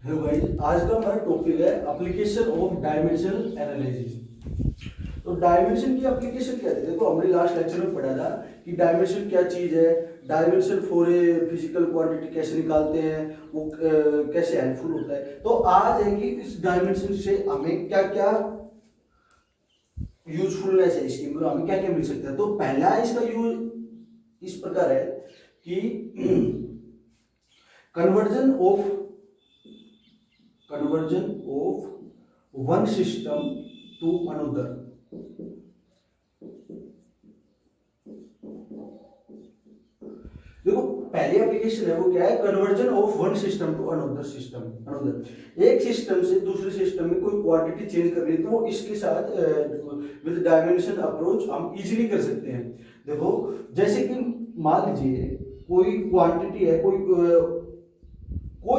है भाई। आज का हमारा टॉपिक है एप्लीकेशन ऑफ डायमेंशनल एनालिसिस। तो डायमेंशन की एप्लीकेशन क्या थी? देखो हमने लास्ट लेक्चर में पढ़ा था कि डायमेंशन क्या चीज है, dimension for a physical quantity कैसे निकालते हैं, वो कैसे हेल्पफुल होता है। तो आज है कि इस डायमेंशन से हमें क्या क्या यूजफुलनेस है इसकी, मतलब हमें क्या क्या मिल सकता है। तो पहला इसका यूज इस प्रकार है कि conversion of one system to another. देखो पहली एप्लीकेशन है वो क्या है, conversion of one system to another system. एक सिस्टम से दूसरे सिस्टम में कोई क्वांटिटी चेंज करनी है तो इसके साथ विद डायमेंशन अप्रोच हम इजीली कर सकते हैं। देखो जैसे कि मान लीजिए कोई क्वांटिटी है, कोई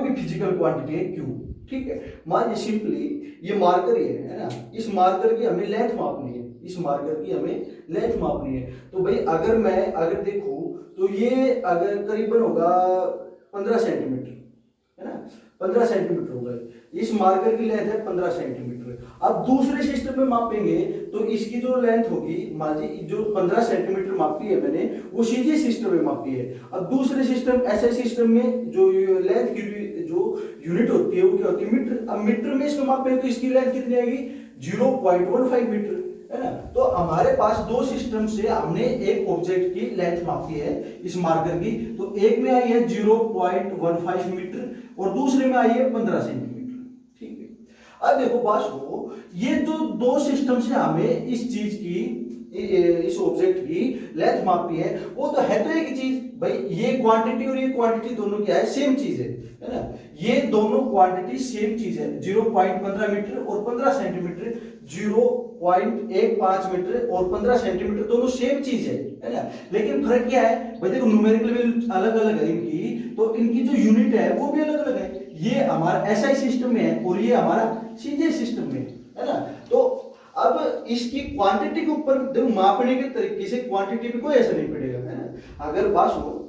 भी फिजिकल क्वांटिटी है क्यू, ठीक है। मान लीजिए सिंपली ये मार्कर ही है ना, इस मार्कर की हमें लेंथ मापनी है, इस मार्कर की हमें लेंथ मापनी है। तो भाई अगर देखूं तो ये अगर करीबन होगा 15 सेंटीमीटर, है ना, 15 सेंटीमीटर होगा। इस मार्कर की लेंथ है 15 सेंटीमीटर। अब दूसरे सिस्टम में मापेंगे तो इसकी जो लेंथ होगी, मान लीजिए जो 15 सेंटीमीटर मापी है मैंने, वो सीधे सिस्टम में मापी है। अब दूसरे सिस्टम ऐसे सिस्टम में जो लेंथ की जो यूनिट होती है वो क्या होती है, मीटर। अब मीटर में इसको मापेंगे तो इसकी लेंथ कितनी आएगी, 0.15 मीटर, है ना। तो हमारे पास दो सिस्टम से हमने एक ऑब्जेक्ट की लेंथ मापी है इस मार्कर की, तो एक में आई है 0.15 मीटर और दूसरे में आई है 15 सेंटीमीटर, ठीक है। अब देखो बात को, ये जो दो सिस्टम से हमें इस चीज की, इस ऑब्जेक्ट की लेंथ मापी है, वो तो है तो एक चीज भाई। ये क्वांटिटी और ये क्वांटिटी दोनों क्या है, सेम चीज है ना। ये दोनों क्वांटिटी सेम चीज है, 0.15 मीटर और 15 सेंटीमीटर, 0.15 मीटर और 15 सेंटीमीटर दोनों सेम चीज है ना। लेकिन फर्क क्या है भाई, देखो न्यूमेरिकल वैल्यू अलग अलग है इनकी, तो इनकी जो यूनिट है वो भी अलग अलग है। ये हमारा एसआई सिस्टम में है और ये हमारा सीजे सिस्टम में है ना। तो अब इसकी क्वांटिटी के ऊपर देखो, मापने के तरीके से क्वांटिटी पे कोई असर नहीं पड़ेगा, है ना। अगर बात हो,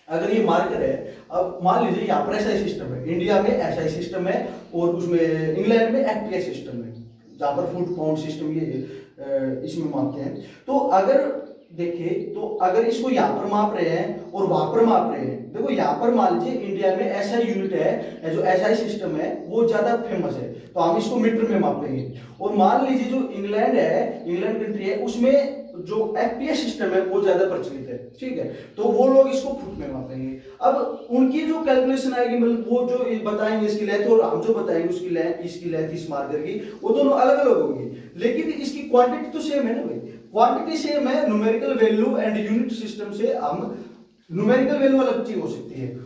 अगर ये मार्कर है, अब मान लीजिए यहाँ पर एसआई सिस्टम है, इंडिया में एसआई सिस्टम है और उसमें इंग्लैंड में एफपीएस सिस्टम है, जहां पर फुट पाउंड सिस्टम ये इसमें मापते हैं। तो अगर देखें तो अगर इसको यहाँ पर माप रहे हैं और वहां पर माप रहे हैं, देखो यहाँ पर मान लीजिए इंडिया में ऐसा यूनिट है, जो एसआई सिस्टम है वो ज्यादा फेमस है, तो हम इसको मीटर में मापेंगे। और मान लीजिए जो इंग्लैंड है, इंग्लैंड कंट्री है, उसमें जो एफपीएस सिस्टम है वो ज्यादा प्रचलित है, ठीक है, तो वो लोग इसको फुट में मापेंगे। अब उनकी जो कैलकुलेशन आएगी, मतलब वो जो बताएंगे इसकी लेंथ और हम जो बताएंगे उसकी लेंथ, इसकी लेंथ इस मार्कर की, वो दोनों अलग अलग होगी, लेकिन इसकी क्वांटिटी तो सेम है ना भाई। क्वांटिटी सेम है, numerical value and unit system से हम, न्यूमेरिकल वैल्यू अलग चीज हो सकती है,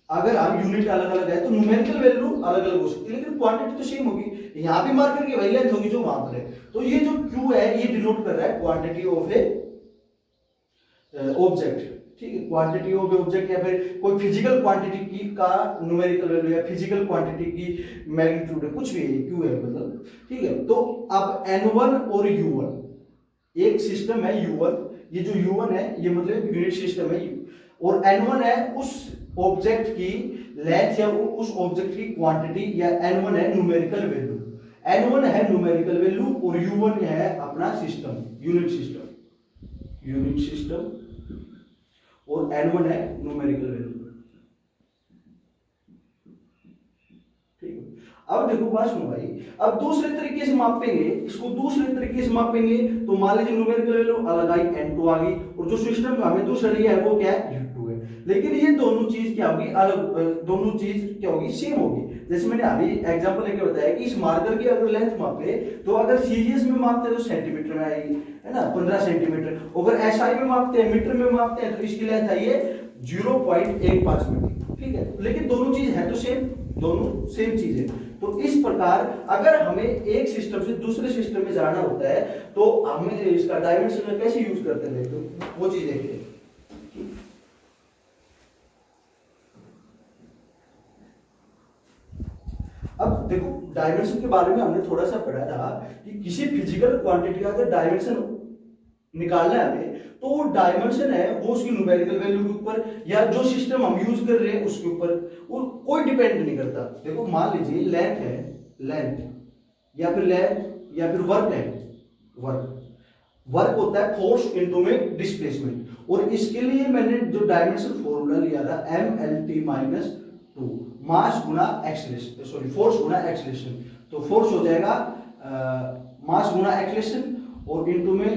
अगर हम यूनिट अलग अलग है तो न्यूमेरिकल वैल्यू अलग अलग हो सकती है, लेकिन क्वांटिटी तो सेम होगी। यहाँ भी मार्कर की वही लेंथ होगी जो वहां पर है। तो ये जो Q है ये डिनोट कर रहा है क्वांटिटी ऑफ ए ऑब्जेक्ट, ठीक है। क्वांटिटी ऑफ ऑब्जेक्ट या फिर कोई फिजिकल क्वांटिटी की का न्यूमेरिकल वैल्यू या फिजिकल क्वांटिटी की मैग्नीट्यूड है, कुछ भी है, Q है मतलब, ठीक है। तो अब N1 और U1, एक सिस्टम है U1, ये जो U1 है ये मतलब यूनिट सिस्टम है, और N1 है उस ऑब्जेक्ट की लेंथ या उस ऑब्जेक्ट की क्वांटिटी, या N1 है न्यूमेरिकल वैल्यू, N1 है न्यूमेरिकल वैल्यू और U1 है अपना सिस्टम, यूनिट सिस्टम, और N1 है न्यूमेरिकल वैल्यू, ठीक है। अब देखो बात सुनो भाई, अब दूसरे तरीके से मापेंगे इसको, दूसरे तरीके से मापेंगे तो मान लीजिए न्यूमेरिकल वैल्यू अलग आई, N2 आ गई, और जो सिस्टम हमें दूसरा लिया है वो क्या है, U2 है। लेकिन ये दोनों चीज क्या होगी, अलग, दोनों चीज क्या होगी, सेम होगी। जैसे मैंने अभी एग्जांपल लेके बताया कि इस मार्कर की अगर लेंथ मापे तो अगर सीजीएस में मापते हैं तो सेंटीमीटर में आएगी, है ना, 15 सेंटीमीटर। अगर एसआई में मापते हैं, मीटर में मापते हैं, तो इसकी लेंथ आई है 0.15 मीटर, ठीक है। लेकिन दोनों चीज है तो सेम, दोनों सेम चीज है। तो इस प्रकार अगर हमें एक सिस्टम से दूसरे सिस्टम में जाना होता है तो हमें इसका डायमेंशन कैसे यूज करते हैं, तो वो चीज देखते हैं। अब देखो डायमेंशन के बारे में हमने थोड़ा सा पढ़ा था कि किसी फिजिकल क्वांटिटी का अगर डायमेंशन निकालना है हमें, तो वो डायमेंशन है वो उसकी न्यूमेरिकल वैल्यू के ऊपर या जो सिस्टम हम यूज कर रहे हैं उसके ऊपर वो कोई डिपेंड नहीं करता। देखो मान लीजिए लेंथ है, लेंथ या फिर लेंथ या फिर वर्क है, वर्क होता है फोर्स इनटू में डिस्प्लेसमेंट, और इसके लिए मैंने जो डायमेंशन फॉर्मूला लिया था MLT माइनस 2, मास गुना एक्सीलरेशन, सॉरी फोर्स गुना एक्सीलरेशन, तो फोर्स हो जाएगा मास गुना एक्सीलरेशन और इनटू में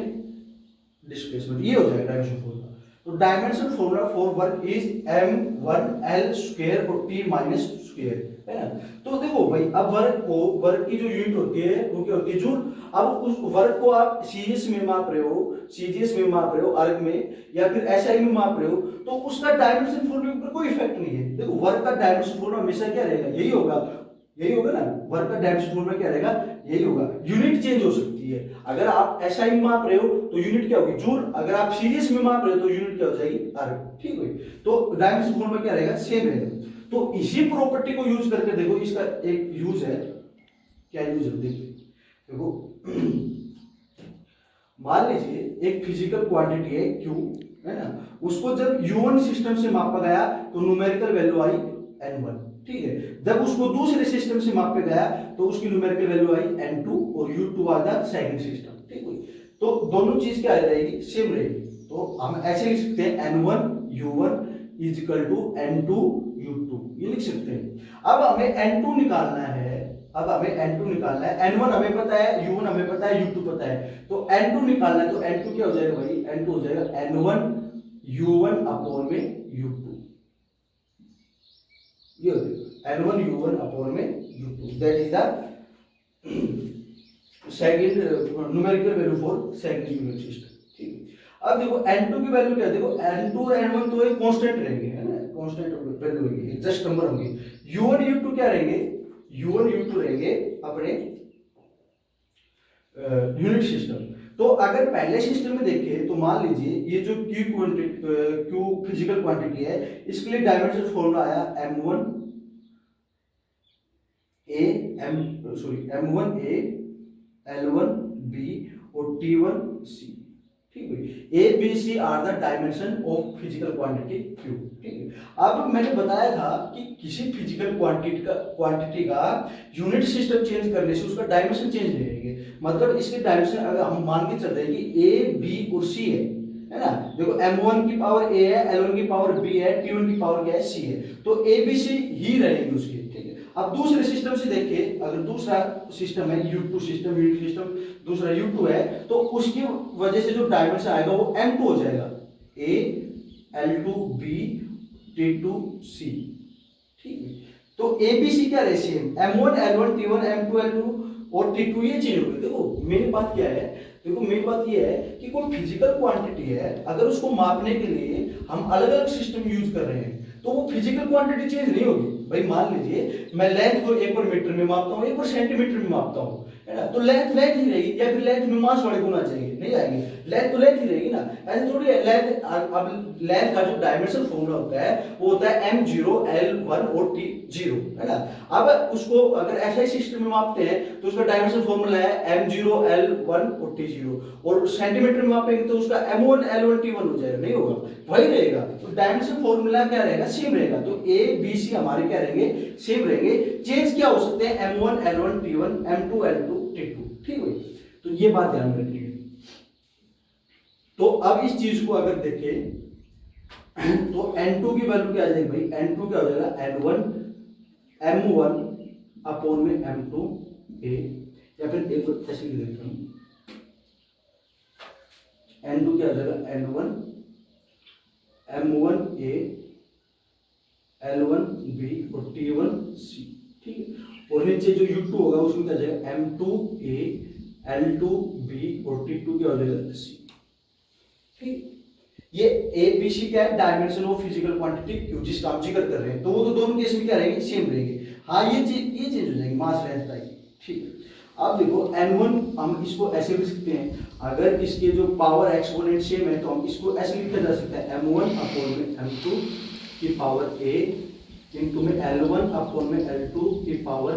डिस्प्लेसमेंट, ये हो जाएगा डायमेंशन फॉर्मूला। तो dimension formula for work is m1l square और t माइनस स्क्वायर, है ना। तो देखो भाई अब वर्क की जो यूनिट होती है वो क्या होती है, जूल। अब उस वर्क को आप सीजीएस में माप रहे हो, सीजीएस में माप रहे हो, अर्ग में या फिर एसआई में माप रहे हो, तो उसका डायमेंशन फॉर्मूले पर कोई इफेक्ट नहीं है। देखो वर्क का डायमेंशन फॉर्मूला हमेशा क्या रहेगा, यही होगा ना। वर्क का डायमेंशन फॉर्मूला क्या रहेगा, यही होगा। यूनिट चेंज हो सकती है, अगर आप एसआई में माप रहे हो तो यूनिट क्या होगी, जूल। अगर आप सीरीज में माप रहे हो तो यूनिट क्या हो जाएगी, अर्ग। ठीक है, तो डायमेंशन फॉर्मूला क्या रहेगा, सेम रहेगा। तो इसी प्रॉपर्टी को यूज करके देखो, इसका एक यूज है, क्या यूज है देखो। मान लीजिए एक फिजिकल क्वांटिटी है Q, है ना, उसको जब U1 सिस्टम से मापा गया तो न्यूमेरिकल वैल्यू आई N1। ठीक है, जब उसको दूसरे सिस्टम से मापा गया तो उसकी न्यूमेरिकल वैल्यू आई N2 और U2 was the second system. ठीक है, तो दोनों चीज क्या रहेगी, सेम रहेगी। तो हम ऐसे लिख सकते हैं N1 U1 is equal to N2 U2, ये लिख सकते हैं। अब हमें N2 निकालना है, N1 हमें पता है, U1 हमें पता है, U2 पता है, तो N2 निकालना है। तो N2 क्या हो जाएगा भाई, N2 हो जाएगा N1 U1 अपॉन में U2, ये हो जाएगा N1 U1 अपॉन में U2, that is the second numerical value for second unit system. ठीक है, अब देखो N2 की वैल्यू क्या है, देखो N2 और N1 तो एक कांस्टेंट रहेंगे, है ना, कांस्टेंट वैल्यू होगी, एग्जैक्ट नंबर होंगे। U1 U2 क्या रहेंगे, U1 U2 रहेंगे अपने यूनिट सिस्टम। तो अगर पहले सिस्टम में देखें तो मान लीजिए ये जो Q फिजिकल क्वांटिटी है, इसके लिए डायमेंशन फॉर्मूला आया M1A L1B और T1C। ठीक है, A B C are the dimension of physical quantity Q। ठीक है, अब मैंने बताया था कि किसी फिजिकल क्वांटिटी का यूनिट सिस्टम चेंज करने से उसका डायमेंशन चेंज नहीं रहेंगे। मतलब इसके डायमेंशन अगर हम मान के चल रहे हैं कि A B और C है ना, देखो M1 की पावर A है, L1 की पावर B है, T1 की पावर क्या है, C है, तो A B C ही रहेंगे उसके। ठीक है, अब दूसरे सिस्टम से देखिए, अगर दूसरा सिस्टम है U2 सिस्टम, यूनिट सिस्टम दूसरा U2 है, तो उसकी वजह से जो डायमेंशन आएगा वो M2 हो जाएगा, A L2B T2C। ठीक है, तो ABC क्या रहे same, M1 L1 T1 M2 L2 और T2, ये चेंज हो गई। देखो मेन बात क्या है, देखो मेन बात ये है कि कोई फिजिकल क्वांटिटी है, अगर उसको मापने के लिए हम अलग अलग सिस्टम यूज कर रहे हैं तो वो फिजिकल क्वांटिटी चेंज नहीं होगी। भाई मान लीजिए मैं लेंथ को एक बार मीटर में मापता हूँ, एक बार सेंटीमीटर में मापता हूँ, है ना, तो लेंथ ही रहेगी, या फिर लेंथ में मास वाले गुना चाहिए, नहीं आएंगे, लेंथ तो लेंथ ही रहेगी ना। ऐसे थोड़ी है लेंथ। अब लेंथ का जो डायमेंशन फॉर्मूला होता है वो होता है M0 L1 और T0, है ना। अब उसको अगर ऐसे सिस्टम में मापते हैं तो उसका डायमेंशन फॉर्मूला है M0 L1 और T0, और सेंटीमीटर में मापेंगे तो उसका M1 L1 T1 हो जाएगा, नहीं होगा, वही रहेगा। तो डायमेंशन फॉर्मूला क्या रहेगा, सेम रहेगा। तो A B C हमारे क्या रहेंगे, सेम रहेंगे। चेंज क्या हो सकते हैं, M1 L1 T1 M2 L2 T2। ठीक है, तो ये बात ध्यान रखिए। तो अब इस चीज को अगर देखें तो N2 की वैल्यू क्या आ जाएगी भाई, N2 क्या हो जाएगा N1 M1 अपॉन में M2 A, या फिर एक बार ऐसे लिख देता हूं, N2 क्या आ जाएगा N1 M1 A L1 B और T1 C। ठीक है, और नीचे जो U2 होगा उसमें क्या जाएगा M2 A L2 B और T2 क्या हो जाएगा C। ठीक, ये A B C क्या है, dimension of physical quantity Q, जिसका हम जिक्र कर रहे हैं, तो वो तो दोनों केस में क्या रहेंगे, सेम रहेंगे। हाँ ये चेंज हो जाएंगे, मास लेंथ टाइप। ठीक है, अब देखो N1 हम इसको ऐसे लिख सकते हैं, अगर इसके जो पावर एक्सपोनेंट सेम है तो हम इसको ऐसे लिखा जा सकता है M1 अपॉन में M2 की पावर A इनटू में L1 अपॉन में L2 की पावर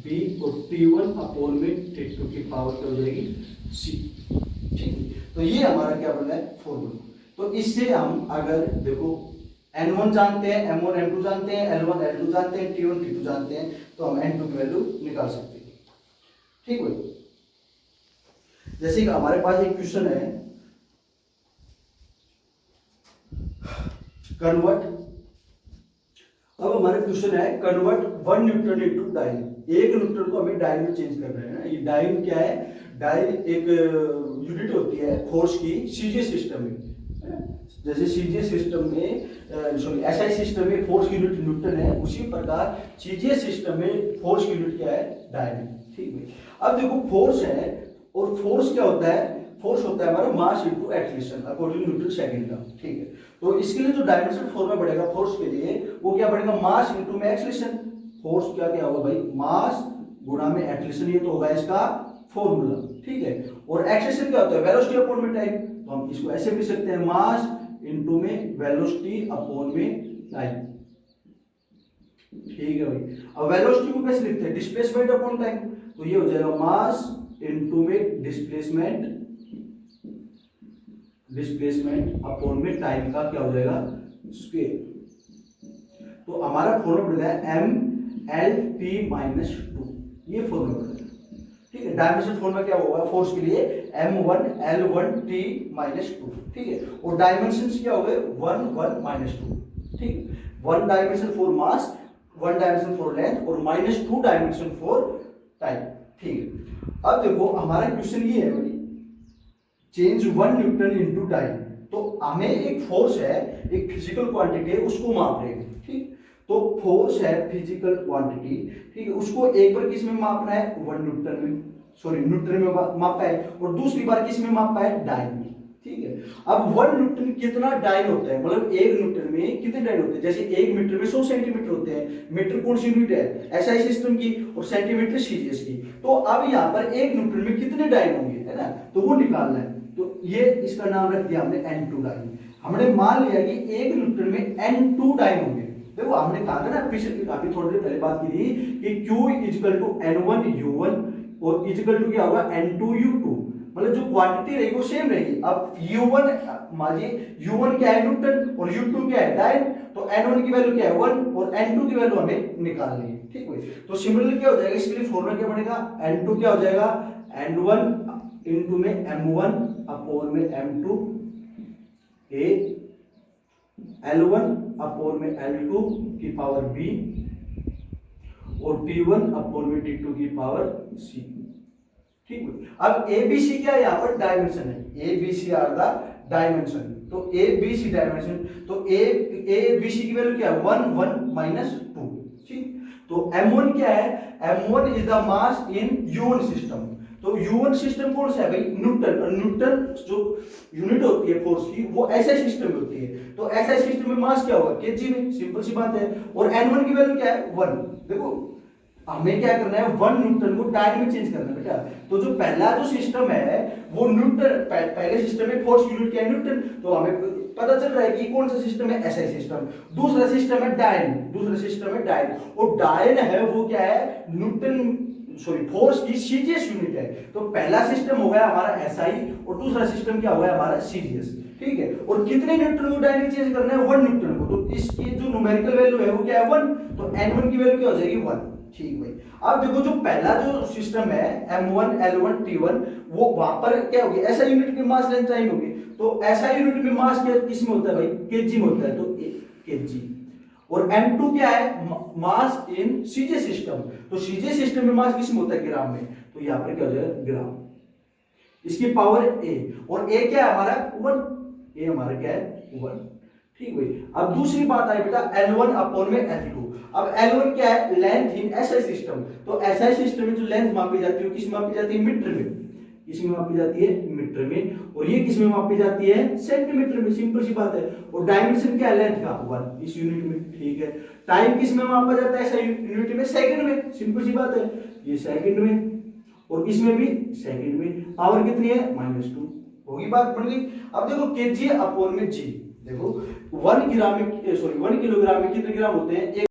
B और T1 अपॉन में T2 की पावर क्या हो जाएगी C। ठीक है, तो ये हमारा क्या बन रहा है फॉर्मूला। तो इससे हम अगर देखो N1 जानते हैं, M1 M2 जानते हैं, L1 L2 जानते हैं, T1 T2 जानते हैं, तो हम N2 की वैल्यू निकाल सकते हैं। ठीक है, जैसे कि हमारे पास एक क्वेश्चन है, कन्वर्ट, अब हमारे क्वेश्चन है convert 1 newton into dyne. 1 newton को हमें डाइन में चेंज करना है ना। ये डाइन क्या है, डाइन एक यूनिट होती है फोर्स की सीजीएस सिस्टम में। जैसे सीजीएस सिस्टम में सॉरी एसआई सिस्टम में फोर्स यूनिट न्यूटन है, उसी प्रकार सीजीएस सिस्टम में फोर्स यूनिट क्या है, डाइन। ठीक है, अब देखो फोर्स है, और फोर्स क्या होता है, फोर्स होता है हमारा mass into acceleration according to Newton second का। ठीक है, तो इसके लिए जो डायमेंशन फॉर्मूला बढ़ेगा फोर्स के लिए, वो क्या बढ़ेगा, मास इनटू में एक्सीलरेशन। फोर्स क्या क्या होगा भाई, मास गुणा में एक्सीलरेशन, ये तो होगा इसका फॉर्मूला। ठीक है, और एक्सीलरेशन क्या होता है, वेलोसिटी अपॉन में टाइम। तो हम इसको ऐसे भी सकते हैं, मास इनटू में वेलोसिटी अपॉन में टाइम। ठीक है भाई, अब वेलोसिटी को कैसे लिखते हैं, डिस्प्लेसमेंट अपॉन टाइम। तो ये हो जाएगा मास इनटू में डिस्प्लेसमेंट, डिस्प्लेसमेंट अपॉन में टाइम का क्या हो जाएगा, स्क्वायर। तो हमारा फॉर्मूला बन गया mLp माइनस 2, ये फॉर्मूला बन गया। ठीक है, डायमेंशन फॉर्मूला क्या होगा फोर्स के लिए, m1 L1 T माइनस 2। ठीक है, और डायमेंशन क्या हो गए 1 1 माइनस 2। ठीक है, 1 dimension for mass, 1 dimension for length, और माइनस 2 डायमेंशन फॉर टाइम। ठीक है, अब देखो हमारा क्वेश्चन ये है भाई, चेंज 1 न्यूटन इनटू डाइन। तो हमें एक फोर्स है, एक फिजिकल क्वांटिटी है, उसको माप रहे हैं। ठीक, तो फोर्स है फिजिकल क्वांटिटी। ठीक है, उसको एक बार किस में मापना है, 1 न्यूटन में, सॉरी न्यूटन में मापा है, और दूसरी बार किस में मापा है, डाइन में। ठीक है, अब 1 न्यूटन कितना डाइन होता है, मतलब 1 न्यूटन में कितने डाइन होते हैं, जैसे 1 मीटर में 100 सेंटीमीटर होते हैं। मीटर कौन सी यूनिट है, एसआई सिस्टम की, और सेंटीमीटर सीजीएस की। तो अब यहाँ पर 1 न्यूटन में कितने डाइन होंगे, है ना, तो वो निकालना है। तो ये इसका नाम रख दिया हमने N2 डाइन। हमने मान लिया कि 1 न्यूटन में N2 डाइन होंगे। देखो हमने कहा था ना पिछले काफी थोड़ी देर पहले बात की थी कि Q equal to N1 U1 और इक्वल टू क्या होगा N2 U2, मतलब जो क्वांटिटी रहेगी वो सेम रहेगी। अब U1 मानिए U1 क्या है न्यूटन और U2 क्या है डाइन, तो N1 की वैल्यू क्या है 1 और N2 की वैल्यू हमें निकालनी है। ठीक है, तो सिमिलरली क्या हो जाएगा, इसके लिए फॉर्मूला क्या बनेगा, N2 क्या हो जाएगा, N1 इनटू में M1 अपॉन में M2 A, L1 अपॉन में L2 की पावर B, और T1 अपॉन में T2 की पावर C। ठीक है, अब ABC क्या है, यहाँ पर डायमेंशन है, ABC आर द डायमेंशन। तो ABC डायमेंशन, तो ABC की वैल्यू क्या है 1 1 माइनस 2। ठीक, तो M1 क्या है, M1 is the mass in U1 system. तो U1 सिस्टम कौन सा है भाई, न्यूटन, और न्यूटन जो यूनिट होती है फोर्स की वो एसआई सिस्टम में होती है। तो एसआई सिस्टम में मास क्या होगा, केजी में, सिंपल सी बात है। और N1 की वैल्यू क्या है 1। देखो हमें क्या करना है, 1 न्यूटन को डाइन में चेंज करना है बेटा। तो जो पहला जो सिस्टम है वो न्यूटन, पहले सिस्टम में फोर्स यूनिट क्या है न्यूटन, तो हमें पता चल रहा है कि कौन सा सिस्टम है, एसआई सिस्टम। दूसरा सिस्टम है डाइन, दूसरा सिस्टम है डाइन, और डाइन है वो क्या है, न्यूटन सॉरी फोर्स की सीजीएस यूनिट है। तो पहला सिस्टम हो गया हमारा एसआई और दूसरा सिस्टम क्या हो गया हमारा सीजीएस। ठीक है, और कितने न्यूटन को डाइन में चेंज करना है, 1 न्यूटन को। तो इसकी जो न्यूमेरिकल वैल्यू है वो क्या है 1, तो N1 की वैल्यू क्या हो जाएगी 1। ठीक भाई, अब देखो जो पहला जो सिस्टम है M1 L1 T1, वो वहां पर क्या होगी, ऐसा यूनिट में मास लेंथ टाइम होगी। तो ऐसा यूनिट में मास किस में होता है भाई, केजी में होता है, तो केजी। और M2 क्या है, मास इन सीजे सिस्टम। तो सीजे सिस्टम में मास किस में होता है, ग्राम में। तो यहाँ पर क्या हो जाएगा ग्राम, इसकी पावर A, और A क्या है हमारा 1, A हमारा क्या है 1। ठीक भाई, अब दूसरी बात आई बेटा L1 अपॉन में L2। अब L1 क्या है, लेंथ इन एसआई सिस्टम। तो एसआई सिस्टम में जो लेंथ मापी जाती है किस में मापी जाती है, मीटर में। किसमें मापी जाती है, मीटर में, और ये किसमें मापी जाती है, सेंटीमीटर में, सिंपल सी बात है। और डायमेंशन क्या है, लेंथ का 1 इस यूनिट में। ठीक है, टाइम किसमें मापा जाता है, ऐसा यूनिट में, सेकंड में, सिंपल सी बात है, ये सेकंड में, और इसमें भी सेकंड में। पावर कितनी है -2, होगी बात बन गई। अब देखो केजी अपॉन में जी, देखो 1 किलोग्राम में कितने ग्राम होते हैं,